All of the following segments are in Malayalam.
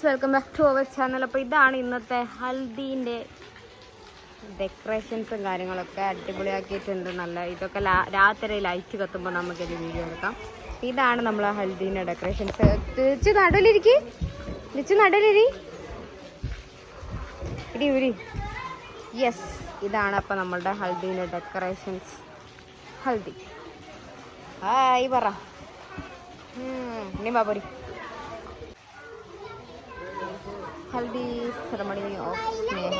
Welcome back to our channel. അപ്പോൾ ഇതാണ് ഇന്നത്തെ ഹൽദീൻ്റെ ഡെക്കറേഷൻസും കാര്യങ്ങളൊക്കെ അടിപൊളിയാക്കിയിട്ടുണ്ട്. നല്ല ഇതൊക്കെ രാത്രി ലൈറ്റ് കത്തുമ്പോൾ നമുക്കൊരു വീഡിയോ എടുക്കാം. ഇതാണ് നമ്മളെ ഹൽദീൻ്റെ ഡെക്കറേഷൻസ്. തിരിച്ച് നടുവിലിരിക്കി, തിരിച്ച് നടുവിലിരി ഇടി ഉരി. യെസ്, ഇതാണ് അപ്പോൾ നമ്മളുടെ ഹൽദീൻ്റെ ഡെക്കറേഷൻസ്. ഹൽദി ഹായ് പറ ഇനി ബാബോരി. ഹൽദി സെറമണി ഓഫ് സ്നേഹ.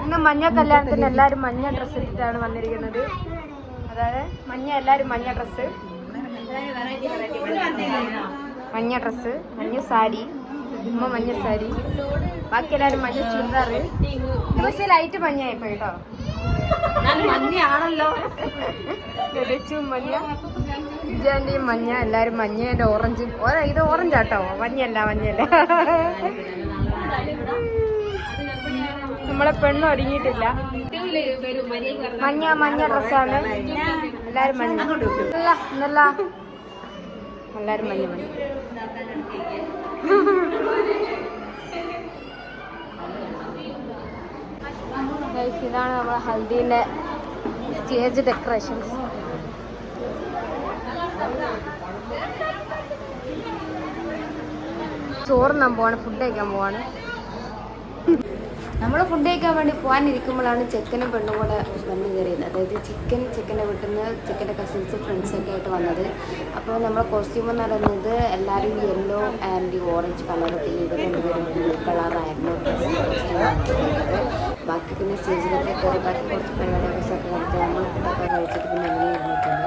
ഇന്ന് മഞ്ഞ കല്യാണത്തിന് എല്ലാവരും മഞ്ഞ ഡ്രസ്സ് ഇട്ടിട്ടാണ് വന്നിരിക്കുന്നത്. അതായത് എല്ലാവരും മഞ്ഞ ഡ്രസ്സ്, മഞ്ഞ ഡ്രസ്സ്, മഞ്ഞ സാരി, ഉമ്മ മഞ്ഞ സാരി, ബാക്കി എല്ലാവരും മഞ്ഞ ചുരിദാർ. ലൈറ്റ് മഞ്ഞയായിപ്പോ കേട്ടോ, മഞ്ഞയാണല്ലോ. ലച്ചും മഞ്ഞ, ഇജാന്റെയും മഞ്ഞ, എല്ലാരും മഞ്ഞ. ഓറഞ്ച്, ഇത് ഓറഞ്ചാട്ടോ, മഞ്ഞല്ല. നമ്മളെ പെണ്ണ് ഒരുങ്ങിയിട്ടില്ല. മഞ്ഞ ഡ്രസ്സാണ് എല്ലാരും. മഞ്ഞ എന്നല്ല, എല്ലാരും മഞ്ഞ. ഇതാണ് നമ്മളെ ഹൽദീൻ്റെ സ്റ്റേജ് ഡെക്കറേഷൻസ്. ചോറിനാൻ പോവാണ്, ഫുഡ് കഴിക്കാൻ പോവാണ്. നമ്മൾ ഫുഡ് കഴിക്കാൻ വേണ്ടി പോകാനിരിക്കുമ്പോഴാണ് ചെക്കനും പെണ്ണും കൂടെ വന്നു കയറിയത്. അതായത് ചിക്കൻ്റെ വീട്ടിൽ നിന്ന് ചിക്കൻ്റെ കസിൻസ് ഫ്രണ്ട്സൊക്കെ ആയിട്ട് വന്നത്. അപ്പോൾ നമ്മളെ കോസ്റ്റ്യൂം എന്ന് പറയുന്നത് എല്ലാവരും യെല്ലോ ആൻഡ് ഓറഞ്ച് കളറൊക്കെ, ഇവർ രണ്ടുപേരും ബ്ലൂ കളറായിരുന്നു ബാക്കി പിന്നെ സ്റ്റേജിലൊക്കെ കയറി ബാക്കി കുറച്ച് പരിപാടികളൊക്കെ നടത്തി നമ്മൾ ഫുഡൊക്കെ കഴിച്ചിട്ട് പിന്നെ അങ്ങനെ ഇരുന്നിട്ടുണ്ട്.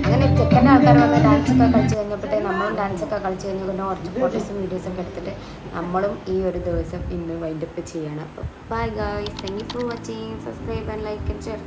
അങ്ങനെ ചെക്കൻ്റെ ആൾക്കാർ വന്ന് ഡാൻസൊക്കെ കളിച്ച് കഴിഞ്ഞപ്പോഴത്തേ നമ്മളും ഡാൻസൊക്കെ കളിച്ച് കഴിഞ്ഞ് പിന്നെ കുറച്ച് ഫോട്ടോസും വീഡിയോസൊക്കെ എടുത്തിട്ട് നമ്മളും ഈ ഒരു ദിവസം ഇന്ന് വൈൻഡപ്പ് ചെയ്യണം. അപ്പോൾ bye guys, thank you for watching. Subscribe and like and share.